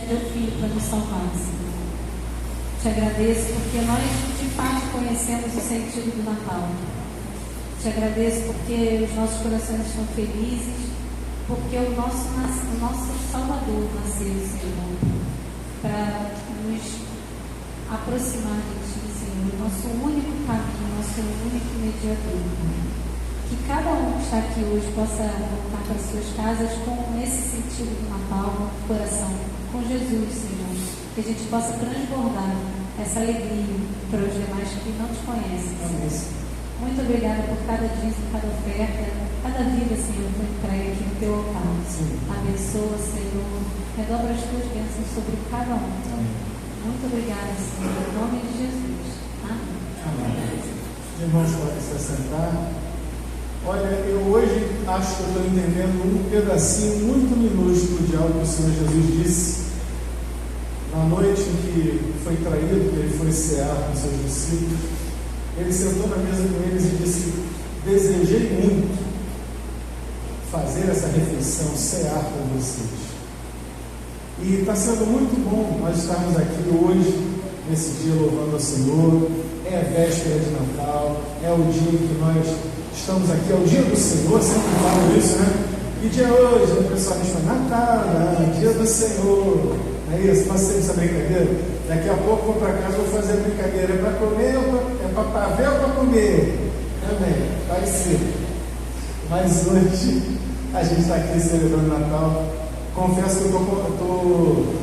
teu Filho para nos salvar, Senhor. Te agradeço porque nós de fato conhecemos o sentido do Natal. Te agradeço porque os nossos corações estão felizes, porque o nosso Salvador nasceu, Senhor, para nos aproximar de Ti, Senhor, o nosso único caminho, o nosso único mediador. Que cada um que está aqui hoje possa voltar para as suas casas com esse sentido do Natal no coração, com Jesus, Senhor. Que a gente possa transbordar essa alegria para os demais que não te conhecem, Senhor. Muito obrigada por cada dízimo, cada oferta, cada vida, Senhor, que foi entregue aqui no teu altar. Abençoa, Senhor. Redobra as tuas bênçãos sobre cada um. Muito obrigada, Senhor, em nome de Jesus. Amém. Amém. Irmãos, podem se assentar. Olha, eu hoje acho que eu estou entendendo um pedacinho muito minúsculo de algo que o Senhor Jesus disse na noite em que foi traído, que ele foi cear com seus discípulos. Ele sentou na mesa com eles e disse: desejei muito fazer essa refeição, cear com vocês. E está sendo muito bom nós estarmos aqui hoje, nesse dia, louvando ao Senhor. É a véspera de Natal, é o dia em que nós estamos aqui, é o dia do Senhor, sempre falo isso, né? Que dia é hoje? O pessoal diz: Natal, não, dia do Senhor. É isso, faço sempre essa brincadeira. Daqui a pouco vou para casa, vou fazer a brincadeira. É para comer, é para ver ou para comer? Também, vai ser. Mas hoje a gente está aqui celebrando Natal. Confesso que eu estou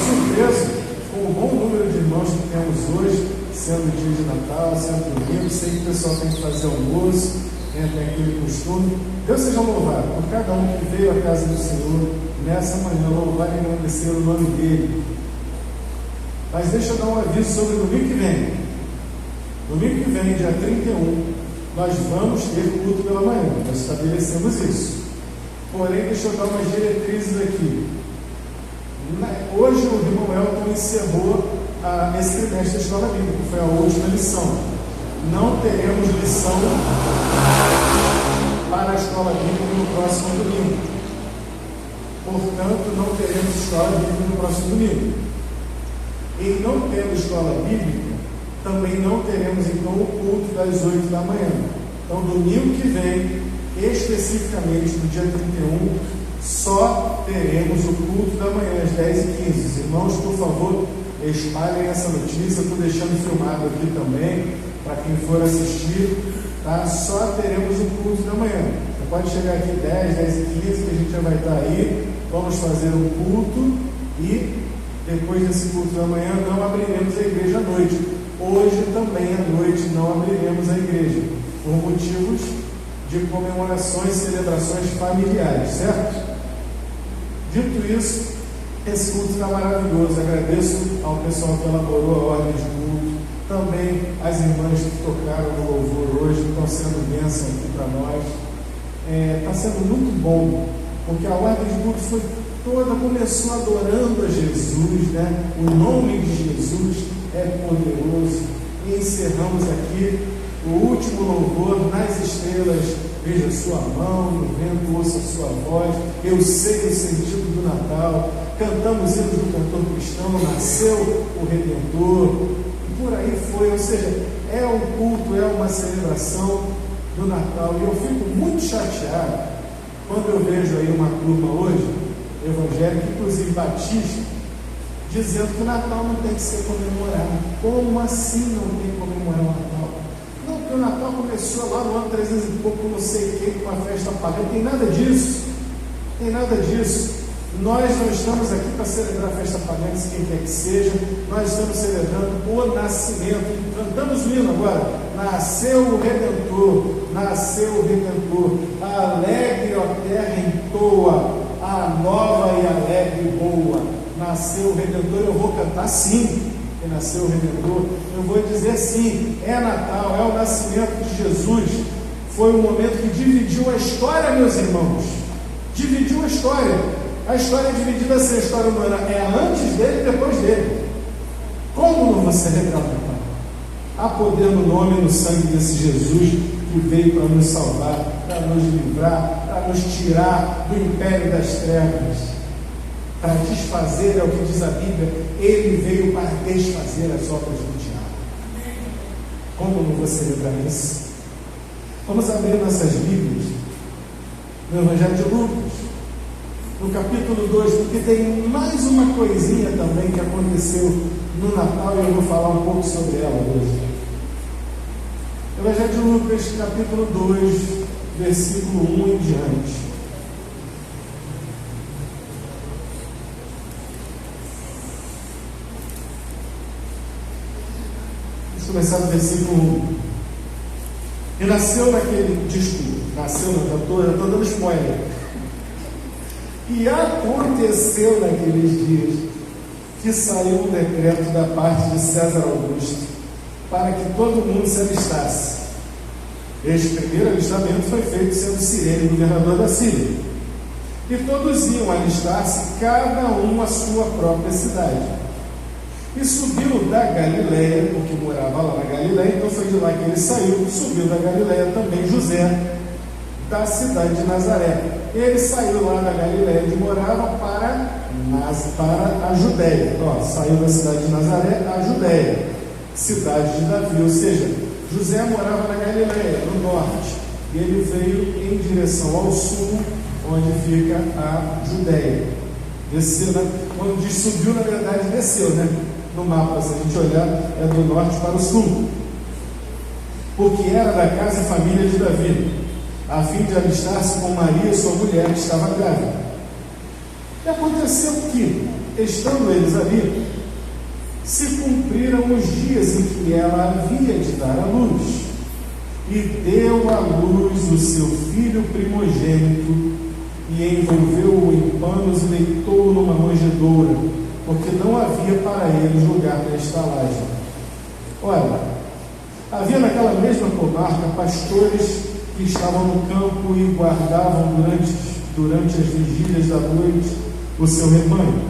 surpreso com o bom número de irmãos que temos hoje, sendo dia de Natal, sendo domingo. Sei que o pessoal tem que fazer almoço, tem aquele costume. Deus seja louvado por cada um que veio à casa do Senhor nessa manhã, louvar e agradecer o nome dele. Mas deixa eu dar um aviso sobre o domingo que vem. Domingo que vem, dia 31, nós vamos ter culto pela manhã. Nós estabelecemos isso. Porém, deixa eu dar umas diretrizes aqui. Hoje o irmão Elton encerrou esse trimestre da Escola Bíblica, que foi a última lição. Não teremos lição para a Escola Bíblica no próximo domingo. Portanto, não teremos Escola Bíblica no próximo domingo. E não tendo Escola Bíblica, também não teremos então o culto das 8 da manhã. Então, domingo que vem, especificamente no dia 31, só teremos o culto da manhã às 10h15. Os irmãos, por favor, espalhem essa notícia. Estou deixando filmado aqui também, para quem for assistir, tá? Só teremos o culto da manhã. Você pode chegar aqui 10h15, que a gente já vai estar aí. Vamos fazer um culto e depois desse culto da manhã não abriremos a igreja à noite. Hoje também à noite não abriremos a igreja, por motivos de comemorações e celebrações familiares, certo? Dito isso, esse culto está maravilhoso. Agradeço ao pessoal que elaborou a ordem de culto, também as irmãs que tocaram no louvor hoje, estão sendo bênção aqui para nós. Está sendo muito bom, porque a ordem de culto foi toda, começou adorando a Jesus, né? O nome de Jesus é poderoso. E encerramos aqui o último louvor nas estrelas. Veja sua mão, no vento ouça sua voz. Eu sei o sentido do Natal. Cantamos hinos do cantor cristão, nasceu o Redentor, e por aí foi. Ou seja, é um culto, é uma celebração do Natal. E eu fico muito chateado quando eu vejo aí uma turma hoje, evangélica, inclusive batista, dizendo que o Natal não tem que ser comemorado. Como assim não tem que comemorar o Natal? Não, porque o Natal começou lá no ano 300 e pouco, não sei quem, com uma festa pagã. Tem nada disso. Tem nada disso. Nós não estamos aqui para celebrar a festa pagã, de quem quer que seja. Nós estamos celebrando o nascimento. Cantamos o hino agora. Nasceu o Redentor. Nasceu o Redentor. Alegre, ó terra, entoa a nova e alegre boa. Nasceu o Redentor. Eu vou cantar sim, que nasceu o Redentor. Eu vou dizer sim, é Natal, é o nascimento de Jesus. Foi um momento que dividiu a história, meus irmãos. Dividiu a história. A história é dividida assim, a história humana é antes dele e depois dele. Como não vou celebrar o Natal? Há poder no nome e no sangue desse Jesus que veio para nos salvar, para nos livrar, para nos tirar do império das trevas, para desfazer, é o que diz a Bíblia, ele veio para desfazer as obras do diabo. Como não vou celebrar isso? Vamos abrir nossas Bíblias no Evangelho de Lucas, no capítulo 2, porque tem mais uma coisinha também que aconteceu no Natal e eu vou falar um pouco sobre ela hoje. Evangelho de Lucas, capítulo 2, versículo 1 em diante. Vamos começar no versículo 1. E nasceu naquele... Desculpa, nasceu, não, já estou dando spoiler. E aconteceu naqueles dias que saiu um decreto da parte de César Augusto para que todo mundo se alistasse. Este primeiro alistamento foi feito sendo Cirene governador da Síria. E todos iam alistar-se, cada um à sua própria cidade. E subiu da Galileia, porque morava lá na Galileia, então foi de lá que ele saiu, subiu da Galileia também José, da cidade de Nazaré. Ele saiu lá da Galileia onde morava para a Judéia. Saiu da cidade de Nazaré à Judéia, cidade de Davi, ou seja, José morava na Galileia, no norte, e ele veio em direção ao sul, onde fica a Judéia. Desceu, quando diz subiu, na verdade desceu, né? No mapa, se a gente olhar, é do norte para o sul, porque era da casa e família de Davi, a fim de alistar-se com Maria, sua mulher, que estava grávida. E aconteceu que, estando eles ali, se cumpriram os dias em que ela havia de dar à luz, e deu à luz o seu filho primogênito, e envolveu-o em panos e deitou-o numa manjedoura, porque não havia para eles lugar na estalagem. Ora, havia naquela mesma comarca pastores que estavam no campo e guardavam durante as vigílias da noite o seu rebanho.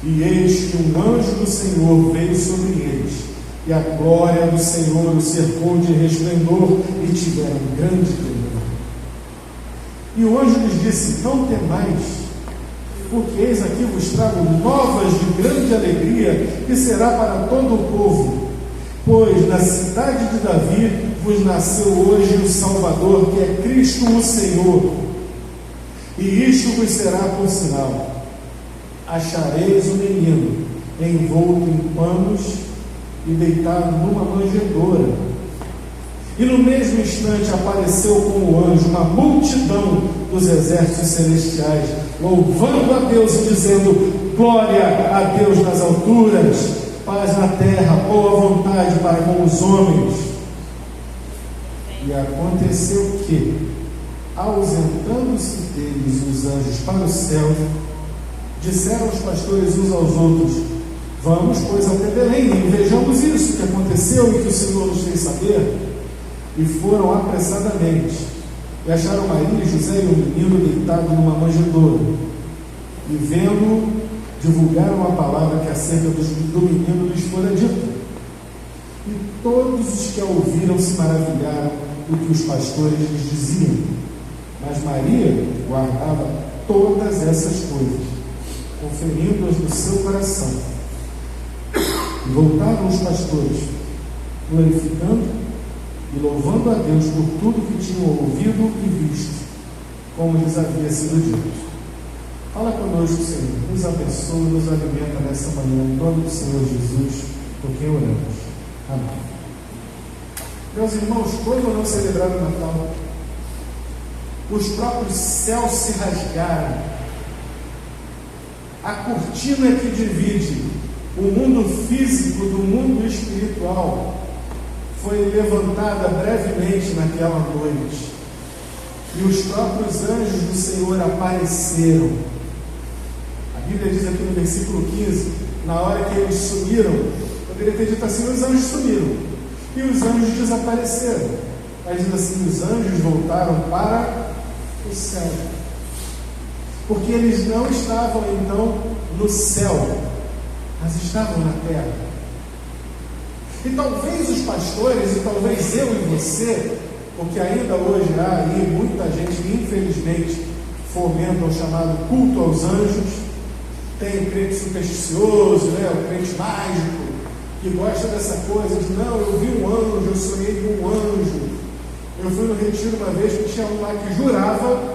E eis que um anjo do Senhor veio sobre eles, e a glória do Senhor os cercou de resplendor, e tiveram grande temor. E o anjo lhes disse: não temais, porque eis aqui vos trago novas de grande alegria, que será para todo o povo, pois na cidade de Davi vos nasceu hoje o Salvador, que é Cristo o Senhor. E isto vos será por sinal: achareis o menino envolto em panos e deitado numa manjedoura. E no mesmo instante apareceu com o anjo uma multidão dos exércitos celestiais, louvando a Deus e dizendo: glória a Deus nas alturas, paz na terra, boa vontade para com os homens. E aconteceu que, ausentando-se deles os anjos para o céu, disseram os pastores uns aos outros: vamos, pois, até Belém e vejamos isso que aconteceu e que o Senhor nos fez saber. E foram apressadamente, e acharam Maria e José e o menino deitado numa manjedoura. E vendo, divulgaram a palavra que acerca do menino lhes fora dita. E todos os que a ouviram se maravilharam do que os pastores lhes diziam. Mas Maria guardava todas essas coisas, conferindo-as no seu coração. E voltaram os pastores, glorificando e louvando a Deus por tudo que tinham ouvido e visto, como lhes havia sido dito. Fala conosco, Senhor, nos abençoa, nos alimenta nessa manhã, em nome do Senhor Jesus, por quem oramos. Amém. Meus irmãos, como não celebrar o Natal? Os próprios céus se rasgaram. A cortina que divide o mundo físico do mundo espiritual foi levantada brevemente naquela noite, e os próprios anjos do Senhor apareceram. A Bíblia diz aqui no versículo 15, na hora que eles sumiram, poderia ter dito assim: os anjos sumiram, e os anjos desapareceram. Mas diz assim: os anjos voltaram para o céu, porque eles não estavam então no céu, mas estavam na terra. E talvez os pastores, e talvez eu e você, porque ainda hoje há aí muita gente que infelizmente fomenta o chamado culto aos anjos. Tem crente supersticioso, né? O crente mágico, que gosta dessa coisa de não, eu vi um anjo, eu sonhei com um anjo. Eu fui no retiro uma vez que tinha um lá que jurava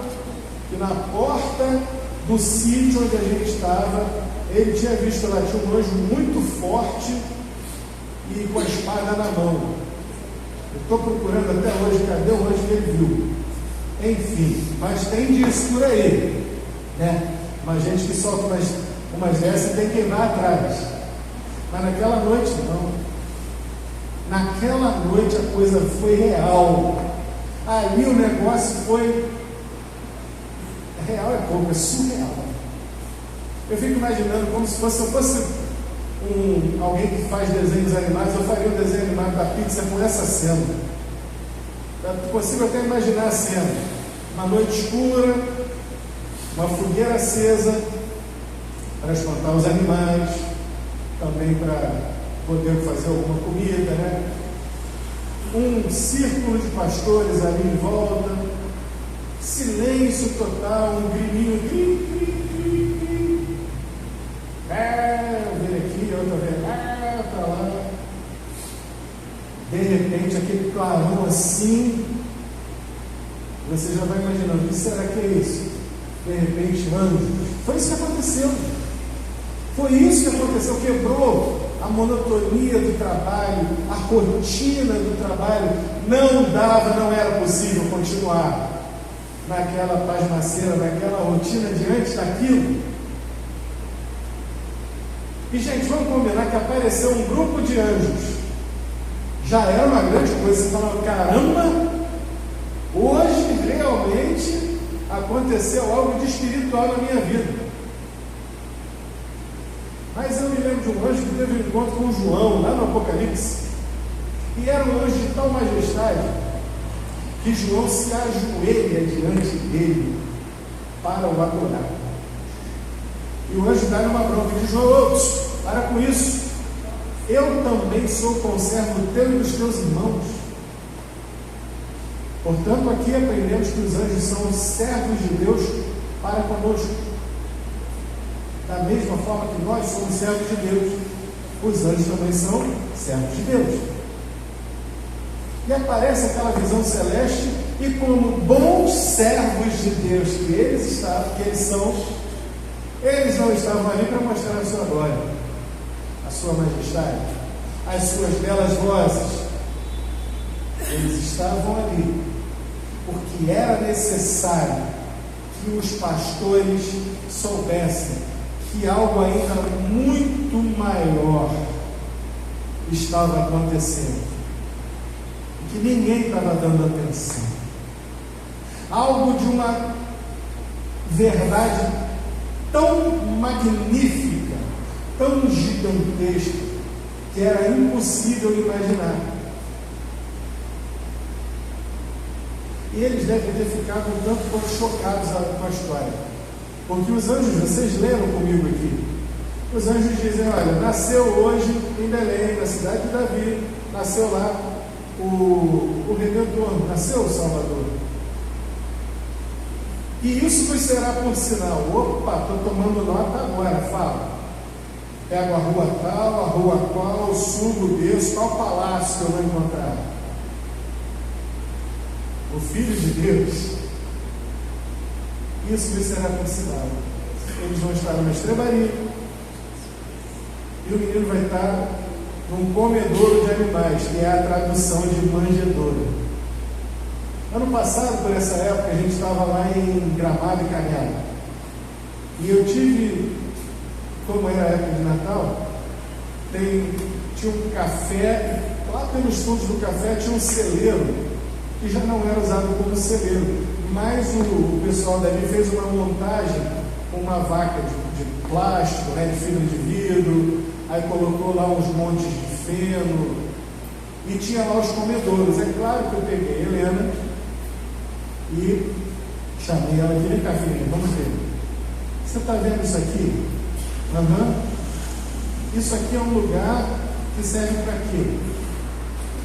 que na porta do sítio onde a gente estava, ele tinha visto lá, tinha um anjo muito forte e com a espada na mão. Eu estou procurando até hoje, cadê o anjo que ele viu? Enfim, mas tem disso por aí, né? Mas gente que solta umas dessas tem que ir lá atrás. Mas naquela noite não. Naquela noite a coisa foi real. Ali o negócio foi real, é pouco, é surreal. Eu fico imaginando como se fosse, eu fosse alguém que faz desenhos animados, eu faria um desenho animado da pizza com essa cena. Eu consigo até imaginar a cena. Uma noite escura, uma fogueira acesa para espantar os animais, também para poder fazer alguma comida, né? Um círculo de pastores ali em volta, silêncio total, um grilinho, ovelha aqui, outra ovelha para lá. De repente, aquele clarão assim, você já vai imaginando, o que será que é isso? De repente, anjos. Foi isso que aconteceu. Foi isso que aconteceu, quebrou a monotonia do trabalho, a rotina do trabalho. Não era possível continuar naquela pasmaceira, naquela rotina diante daquilo. E gente, vamos combinar que apareceu um grupo de anjos. Já era uma grande coisa. Você fala, caramba, hoje realmente aconteceu algo de espiritual na minha vida. Mas eu me lembro de um anjo que teve um encontro com João, lá no Apocalipse, e era um anjo de tal majestade, que João se ajoelha diante dele para o adorar. E o anjo dá uma bronca e diz, João, para com isso, eu também sou conservo teu e dos teus irmãos. Portanto, aqui aprendemos que os anjos são os servos de Deus para conosco. Da mesma forma que nós somos servos de Deus, os anjos também são servos de Deus. E aparece aquela visão celeste, e como bons servos de Deus que eles são, eles não estavam ali para mostrar a sua glória, a sua majestade, as suas belas vozes. Eles estavam ali porque era necessário que os pastores soubessem que algo ainda muito maior estava acontecendo, que ninguém estava dando atenção. Algo de uma verdade tão magnífica, tão gigantesca, que era impossível imaginar. E eles devem ter ficado um tanto quanto chocados com a história. Porque os anjos, vocês leram comigo aqui, os anjos dizem, olha, nasceu hoje em Belém, na cidade de Davi, nasceu lá o Redentor, nasceu o Salvador. E isso vos será por sinal. Opa, estou tomando nota agora, fala. Pego a rua tal, a rua qual, subo, desço, qual palácio que eu vou encontrar? O Filho de Deus. Isso lhe será por sinal. Eles vão estar numa estrebaria, e o menino vai estar num comedouro de animais, que é a tradução de manjedoura. Ano passado, por essa época, a gente estava lá em Gramado e Canela, e eu tive, como era a época de Natal, tinha um café, lá pelos fundos do café tinha um celeiro, que já não era usado como celeiro, mas o pessoal dali fez uma montagem com uma vaca de plástico, né, de fibra de vidro, aí colocou lá uns montes de feno, e tinha lá os comedouros. É claro que eu peguei a Helena e chamei ela aqui, vem cá, filha, vamos ver. Você está vendo isso aqui? Isso aqui é um lugar que serve para quê?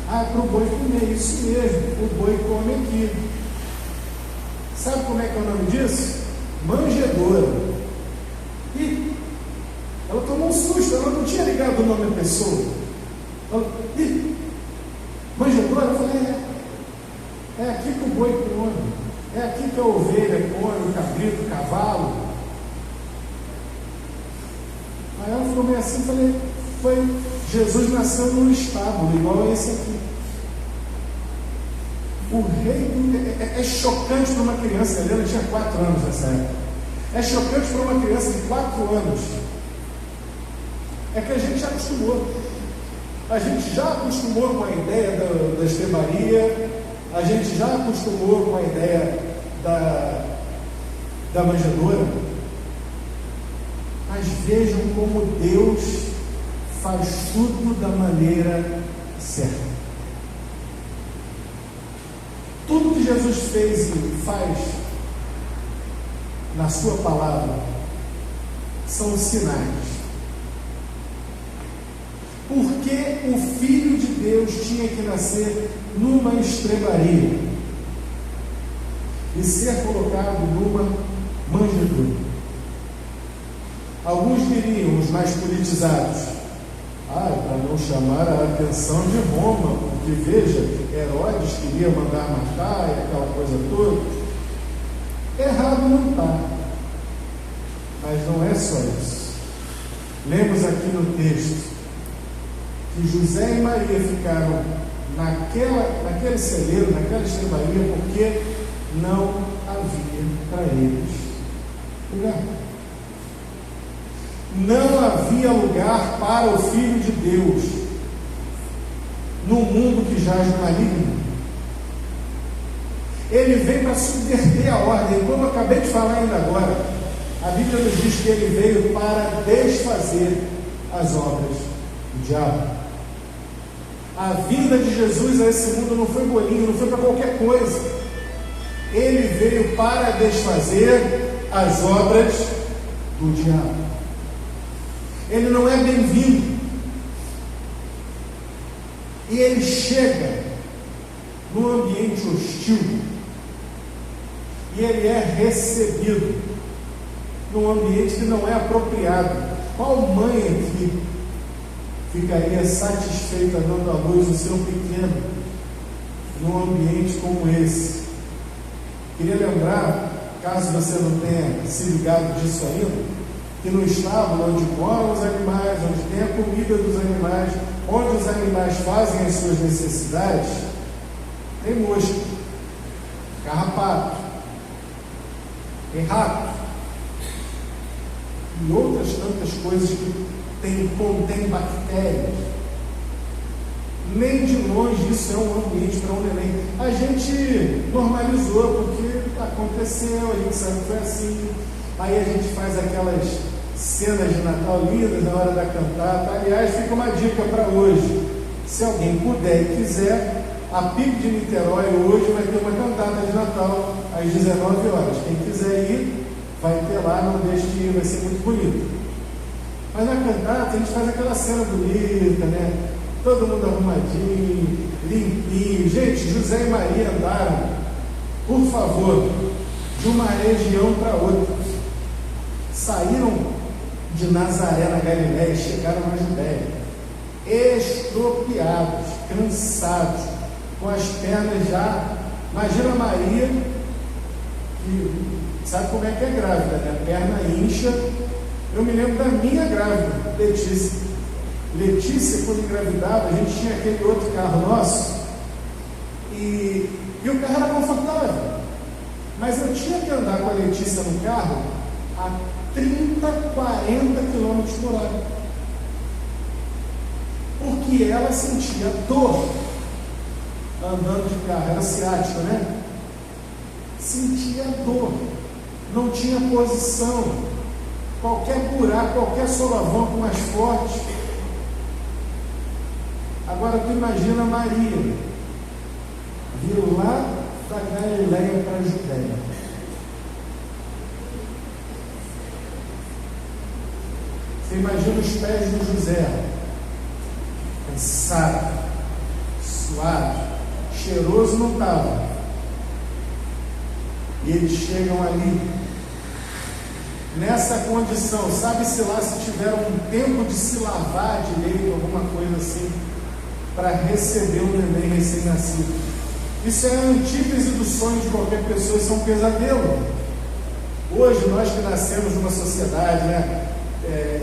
Ah, para o boi comer, isso mesmo, o boi come aqui. Sabe como é que é o nome disso? Manjedoura. E ela tomou um susto, ela não tinha ligado o nome da pessoa. Ela, manjedoura? Eu falei, é aqui que o boi come, é aqui que a ovelha come, o cabrito, o cavalo. Aí ela ficou meio assim, falei, Jesus nasceu num estábulo, igual a esse aqui. O rei é chocante para uma criança. A Helena tinha 4 anos nessa época. É chocante para uma criança de 4 anos. É que a gente já acostumou. A gente já acostumou com a ideia da estrebaria. A gente já acostumou com a ideia da manjedoura. Mas vejam como Deus faz tudo da maneira certa. Tudo que Jesus fez e faz na sua palavra são sinais. Porque o Filho de Deus tinha que nascer numa estrebaria e ser colocado numa manjedoura. Alguns diriam, os mais politizados, para não chamar a atenção de Roma, porque veja, Herodes queria mandar matar e aquela coisa toda. Errado não está, mas não é só isso. Lemos aqui no texto que José e Maria ficaram naquele celeiro, naquela estrebaria, porque não havia para eles lugar. Não havia lugar para o Filho de Deus no mundo que jaz no maligno. Ele vem para subverter a ordem, como eu acabei de falar ainda agora. A Bíblia nos diz que ele veio para desfazer as obras do diabo. A vinda de Jesus a esse mundo não foi bolinho, não foi para qualquer coisa. Ele veio para desfazer as obras do diabo. Ele não é bem-vindo. E ele chega num ambiente hostil. E ele é recebido num ambiente que não é apropriado. Qual mãe aqui ficaria satisfeita dando à luz o seu pequeno num ambiente como esse? Queria lembrar, caso você não tenha se ligado disso ainda, que no estábulo onde moram os animais, onde tem a comida dos animais, onde os animais fazem as suas necessidades, tem mosca, carrapato, tem rato e outras tantas coisas que contêm bactérias. Nem de longe isso é um ambiente para um neném. A gente normalizou porque aconteceu, a gente sabe que foi assim. Aí a gente faz aquelas cenas de Natal lindas na hora da cantata. Aliás, fica uma dica para hoje. Se alguém puder e quiser, a PIB de Niterói hoje vai ter uma cantata de Natal às 19 horas. Quem quiser ir, vai ter lá, não deixe de ir, vai ser muito bonito. Mas na cantata a gente faz aquela cena bonita, né? Todo mundo arrumadinho, limpinho. Gente, José e Maria andaram, por favor, de uma região para outra. Saíram de Nazaré, na Galiléia, e chegaram na Judéia, estropiados, cansados, com as pernas já. Imagina Maria, que sabe como é que é grávida, né? A perna incha. Eu me lembro da minha grávida, Letícia, quando engravidava, a gente tinha aquele outro carro nosso, e o carro era confortável, mas eu tinha que andar com a Letícia no carro a 30, 40 km por hora, porque ela sentia dor andando de carro. Era ciático, né? Sentia dor, não tinha posição, qualquer buraco, qualquer solavanco mais forte. Agora tu imagina Maria vir lá da Galiléia para a Judéia. Você imagina os pés de José, cansado, suado, cheiroso não estava. E eles chegam ali, nessa condição, sabe-se lá se tiveram um tempo de se lavar direito, alguma coisa assim, para receber um neném recém-nascido. Isso é a antítese do sonho de qualquer pessoa, isso é um pesadelo. Hoje, nós que nascemos numa sociedade, né,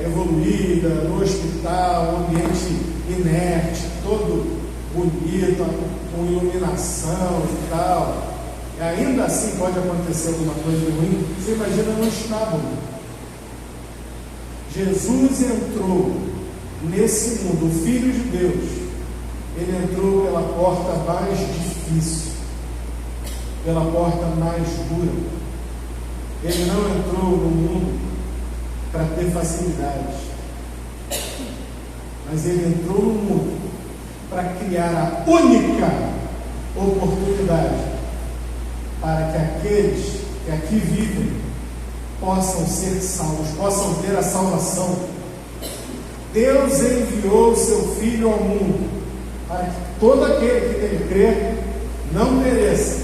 evoluída, no hospital, um ambiente inerte, todo bonito, com iluminação e tal, ainda assim pode acontecer alguma coisa ruim. Você imagina no estábulo. Jesus entrou nesse mundo, o Filho de Deus, ele entrou pela porta mais difícil, pela porta mais dura. Ele não entrou no mundo para ter facilidades, mas ele entrou no mundo para criar a única oportunidade para que aqueles que aqui vivem possam ser salvos, possam ter a salvação. Deus enviou o seu Filho ao mundo para que todo aquele que nele crer não pereça,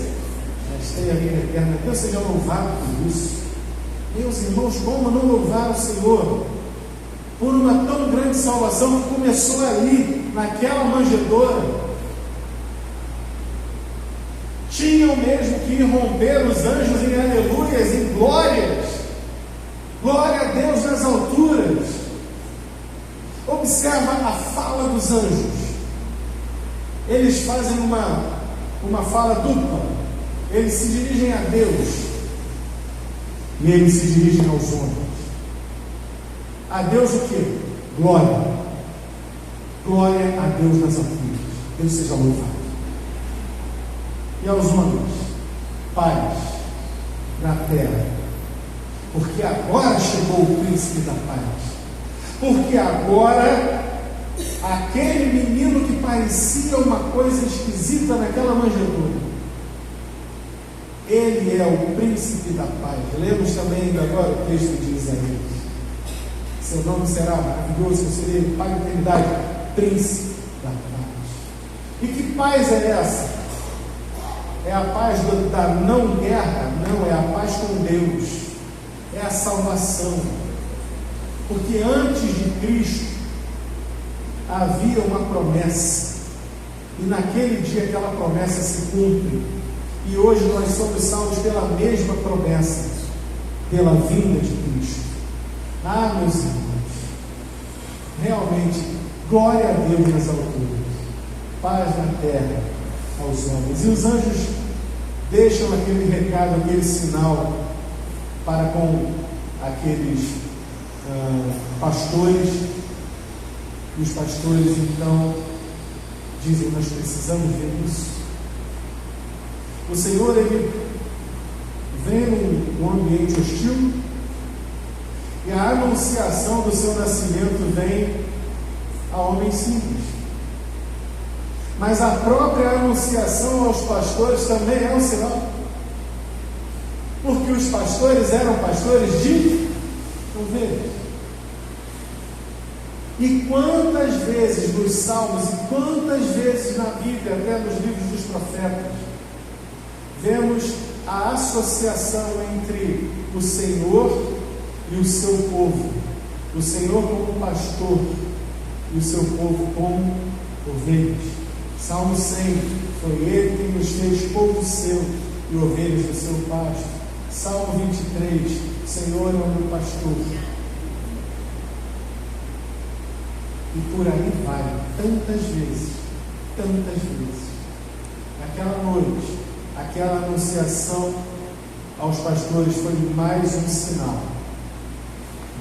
mas tenha vida eterna. Deus seja louvado por isso. Meus irmãos, como não louvar o Senhor por uma tão grande salvação que começou ali, naquela manjedoura? Tinham mesmo que irromper os anjos em aleluias, em glórias. Glória a Deus nas alturas. Observa a fala dos anjos. Eles fazem uma fala dupla. Eles se dirigem a Deus e eles se dirigem aos homens. A Deus o quê? Glória. Glória a Deus nas alturas. Deus seja louvado. E aos homens, paz na terra, porque agora chegou o príncipe da paz, porque agora aquele menino que parecia uma coisa esquisita naquela manjedoura, ele é o príncipe da paz. Lemos também ainda agora o texto de Isaías: seu nome será maravilhoso, eu serei o Pai da eternidade, príncipe da paz. E que paz é essa? É a paz da não guerra? Não, é a paz com Deus, é a salvação. Porque antes de Cristo havia uma promessa, e naquele dia aquela promessa se cumpre, e hoje nós somos salvos pela mesma promessa, pela vinda de Cristo. Ah, meus irmãos, realmente, glória a Deus nas alturas, paz na terra aos homens. E os anjos deixam aquele recado, aquele sinal para com aqueles pastores, e os pastores então dizem: nós precisamos ver isso. O Senhor, ele vem num ambiente hostil, e a anunciação do seu nascimento vem a homens simples. Mas a própria anunciação aos pastores também é um sinal, porque os pastores eram pastores de ovelhas. E quantas vezes nos Salmos, e quantas vezes na Bíblia, até nos livros dos profetas, vemos a associação entre o Senhor e o seu povo, o Senhor como pastor e o seu povo como ovelhas. Salmo 100, foi Ele quem nos fez povo seu e ovelhas do seu pasto. Salmo 23, o Senhor é o meu pastor. E por aí vai, tantas vezes. Aquela noite, aquela anunciação aos pastores foi mais um sinal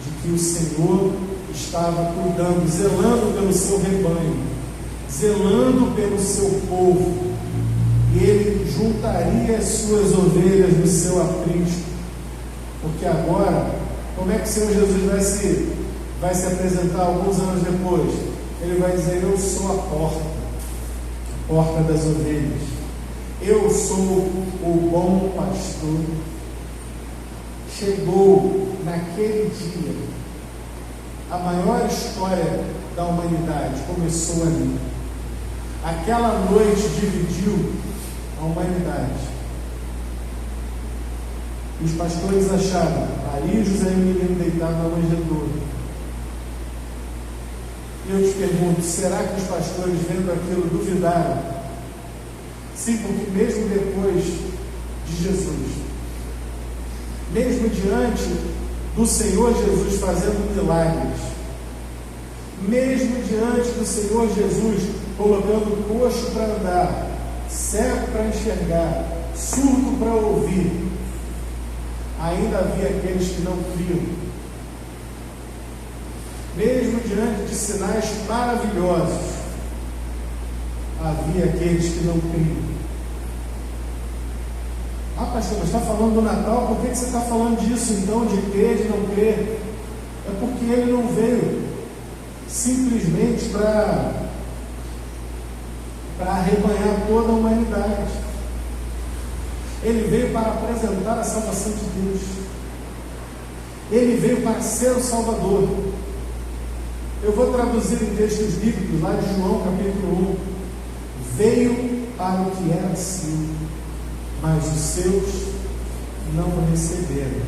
de que o Senhor estava cuidando, zelando pelo seu rebanho, zelando pelo seu povo, e Ele juntaria as suas ovelhas no seu aprisco. Porque agora, como é que o Senhor Jesus vai se apresentar alguns anos depois? Ele vai dizer: eu sou a porta das ovelhas, eu sou o bom pastor. Chegou naquele dia, a maior história da humanidade começou ali. Aquela noite dividiu a humanidade. E os pastores acharam Maria e José e o menino deitado na manjedoura. E eu te pergunto, será que os pastores, vendo aquilo, duvidaram? Sim, porque mesmo depois de Jesus, mesmo diante do Senhor Jesus fazendo milagres, mesmo diante do Senhor Jesus colocando coxo para andar, cego para enxergar, surdo para ouvir, ainda havia aqueles que não criam. Mesmo diante de sinais maravilhosos, havia aqueles que não criam. Ah, pastor, mas está falando do Natal, por que você está falando disso então, de crer, de não crer? É porque ele não veio simplesmente para arrebanhar toda a humanidade. Ele veio para apresentar a salvação de Deus. Ele veio para ser o Salvador. Eu vou traduzir em textos bíblicos, lá de João capítulo 1. Veio para o que era seu, mas os seus não o receberam.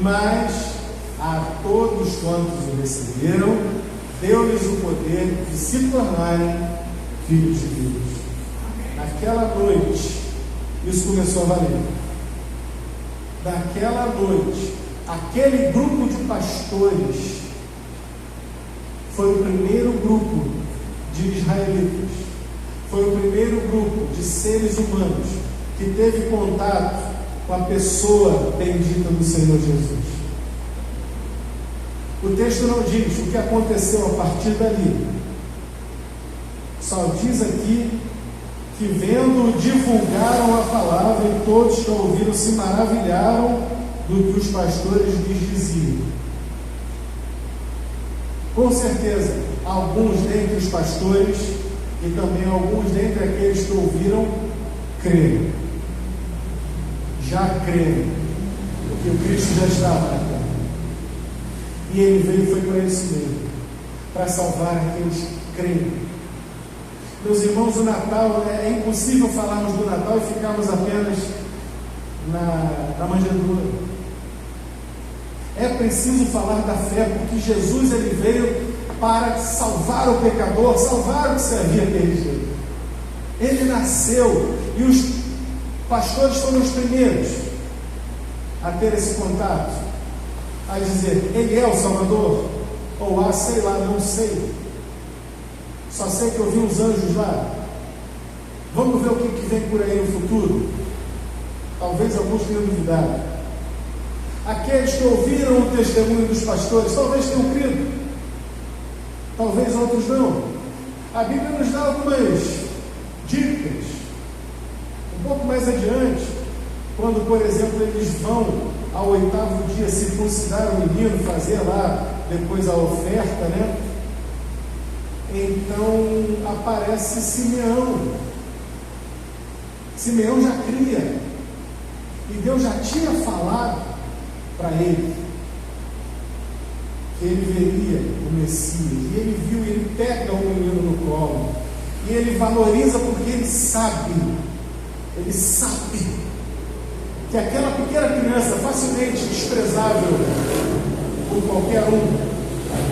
Mas a todos quantos o receberam, deu-lhes o poder de se tornarem filhos de Deus. Naquela noite, isso começou a valer. Naquela noite, aquele grupo de pastores foi o primeiro grupo de israelitas, foi o primeiro grupo de seres humanos que teve contato com a pessoa bendita do Senhor Jesus. O texto não diz o que aconteceu a partir dali, só diz aqui que vendo, divulgaram a palavra e todos que a ouviram se maravilharam do que os pastores lhes diziam. Com certeza, alguns dentre os pastores e também alguns dentre aqueles que ouviram creram. Já creram, porque o Cristo já estava na terra. E ele veio foi para isso mesmo, para salvar aqueles que creem. Meus irmãos, o Natal, é impossível falarmos do Natal e ficarmos apenas na manjedoura. É preciso falar da fé, porque Jesus ele veio para salvar o pecador, salvar o que se havia perdido. Ele nasceu e os pastores foram os primeiros a ter esse contato, a dizer, ele é o Salvador, ou sei lá, não sei, só sei que eu vi uns anjos lá, vamos ver o que vem por aí no futuro. Talvez alguns tenham duvidado. Aqueles que ouviram o testemunho dos pastores, talvez tenham crido, talvez outros não. A Bíblia nos dá algumas dicas, um pouco mais adiante, quando, por exemplo, eles vão ao 8º dia circuncidar o menino, fazer lá depois a oferta, né? Então aparece Simeão. Simeão já cria, e Deus já tinha falado para ele que ele veria o Messias, e ele viu, e ele pega o menino no colo, e ele valoriza porque ele sabe que aquela pequena criança, facilmente desprezável por qualquer um,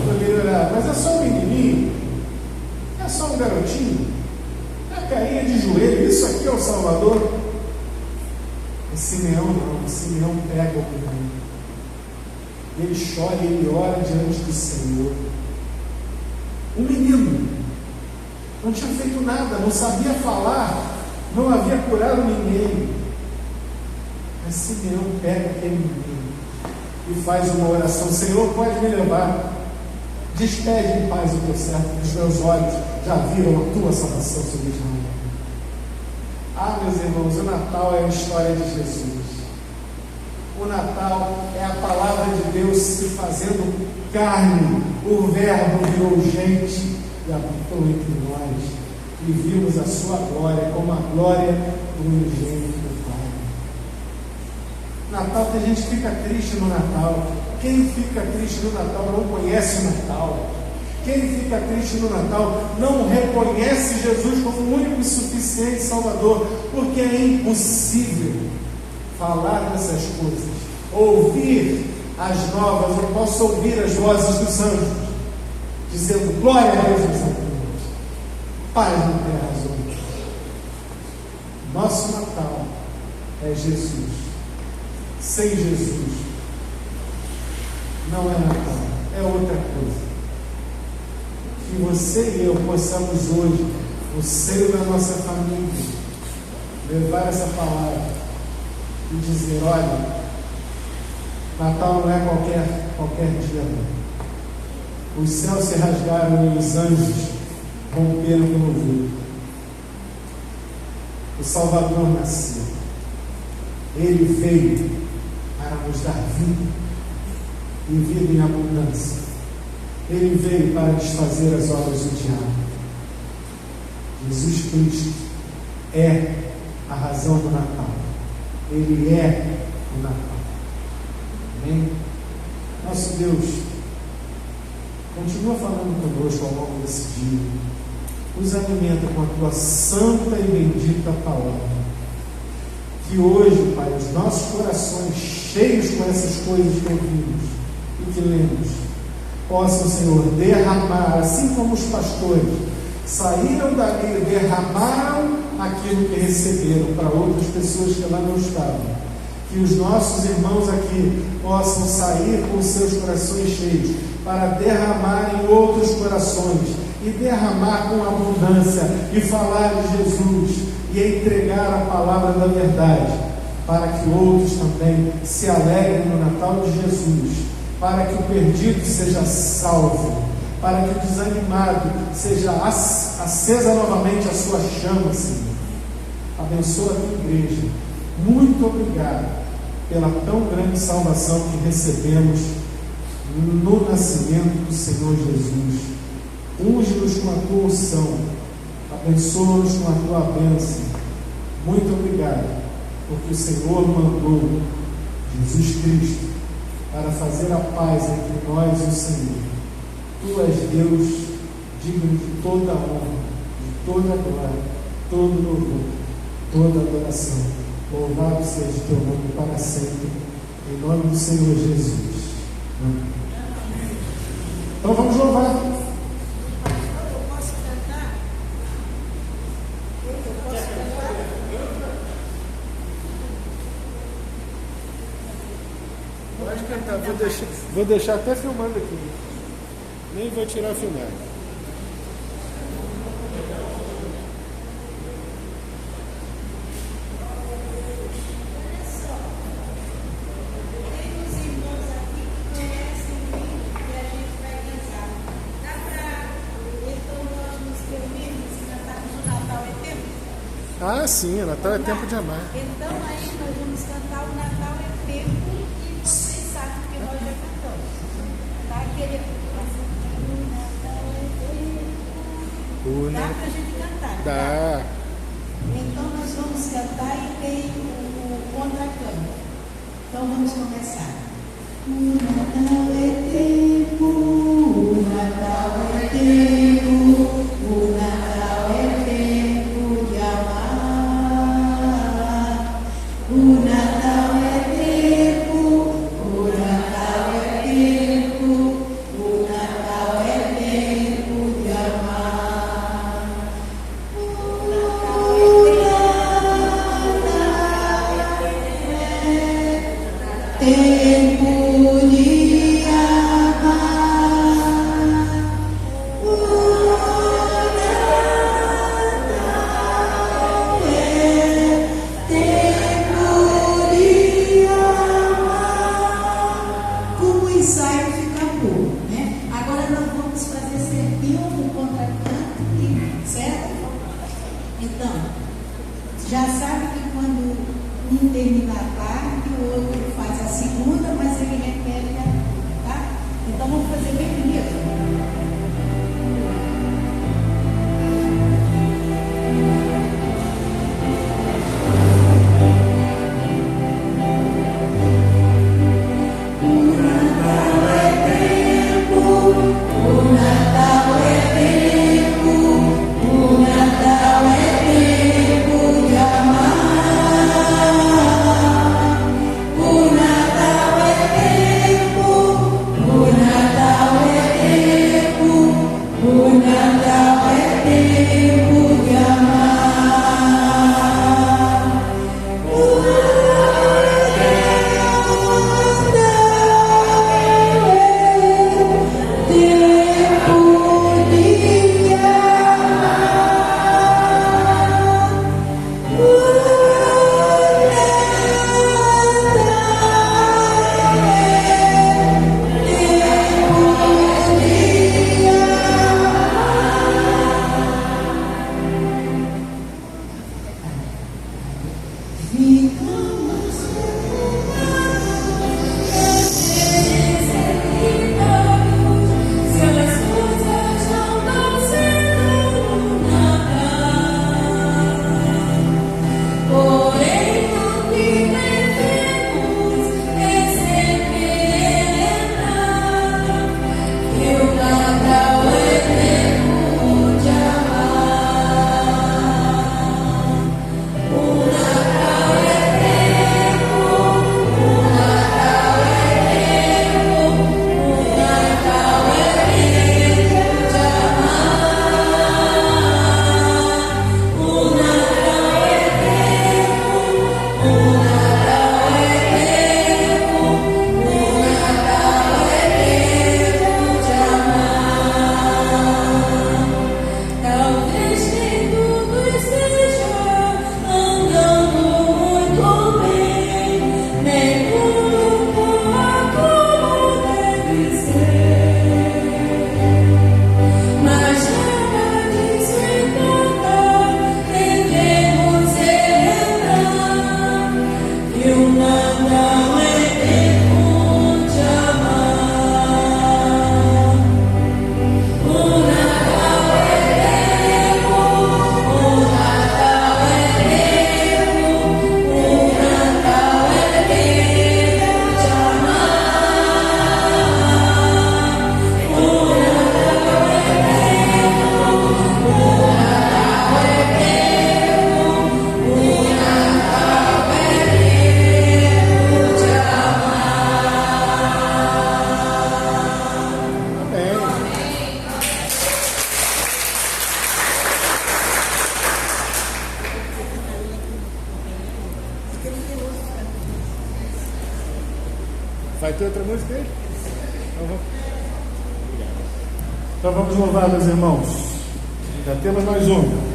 poderia olhar, mas é só um menininho, é só um garotinho, é a carinha de joelho, isso aqui é o Salvador. E Simeão não, Simeão pega o menino, ele chora e ele ora diante do Senhor. O menino não tinha feito nada, não sabia falar, não havia curado ninguém, mas Simeão pega aquele menino e faz uma oração: Senhor, pode me levar, despede em paz o teu servo, os meus olhos já viram a tua salvação sobre Israel. Ah, meus irmãos, o Natal é a história de Jesus. O Natal é a palavra de Deus se fazendo carne. O Verbo virou gente e habitou entre nós, e vimos a sua glória como a glória do unigênito do Pai. Natal, tem gente que fica triste no Natal. Quem fica triste no Natal não conhece o Natal. Quem fica triste no Natal não reconhece Jesus como o único e suficiente Salvador, porque é impossível falar dessas coisas, ouvir as novas. Eu posso ouvir as vozes dos anjos dizendo glória a Deus nos altos, paz na terra aos homens. Nosso Natal é Jesus. Sem Jesus não é Natal, é outra coisa. Que você e eu possamos hoje, no seio da nossa família, levar essa palavra e dizer: olha, Natal não é qualquer dia, não. Os céus se rasgaram e os anjos romperam com louvor. O Salvador nasceu. Ele veio para nos dar vida e vida em abundância. Ele veio para desfazer as obras do diabo. Jesus Cristo é a razão do Natal. Ele é o Natal. Amém? Nosso Deus, continua falando conosco ao longo desse dia. Nos alimenta com a tua santa e bendita palavra. Que hoje, Pai, os nossos corações cheios com essas coisas que ouvimos e que lemos, possam, Senhor, derramar, assim como os pastores saíram dali e derramaram aquilo que receberam para outras pessoas que lá não estavam. Que os nossos irmãos aqui possam sair com os seus corações cheios para derramar em outros corações e derramar com abundância e falar de Jesus e entregar a palavra da verdade, para que outros também se alegrem no Natal de Jesus, para que o perdido seja salvo, para que o desanimado seja acesa novamente a sua chama, Senhor. Abençoa a tua igreja. Muito obrigado pela tão grande salvação que recebemos no nascimento do Senhor Jesus. Unge-nos com a tua unção, abençoa-nos com a tua bênção. Muito obrigado, porque o Senhor mandou Jesus Cristo para fazer a paz entre nós e o Senhor. Tu és Deus, digno de toda a honra, de toda a glória, todo louvor, toda adoração. Louvado seja o teu nome para sempre, em nome do Senhor Jesus. Amém. Então vamos louvar. Pode cantar, vou deixar até filmando aqui. Nem vou tirar a filmagem. Ah, sim, o Natal é tempo de amar. Então aí nós vamos cantar o Natal é tempo e vocês sabem que nós já cantamos. Tá? Aquele... O Natal é tempo. Dá pra gente cantar. Dá. Tá? Então nós vamos cantar e tem o contracanto. Então vamos começar. O Natal é tempo, o Natal é tempo, o Natal é tempo de amar. O Natal é tempo, o Natal é tempo, o Natal é tempo de amar. O Natal é tempo de amar. Como o ensaio fica bom, né? Agora nós vamos fazer certinho o contracanto, certo? Então, já sabe que quando um termina a parte, o outro faz a segunda, mas ele repete a, tá? Então vamos fazer bem bonito. O Natal é tempo, o Natal outra música aí? Então vamos louvar, meus irmãos. Já temos mais uma.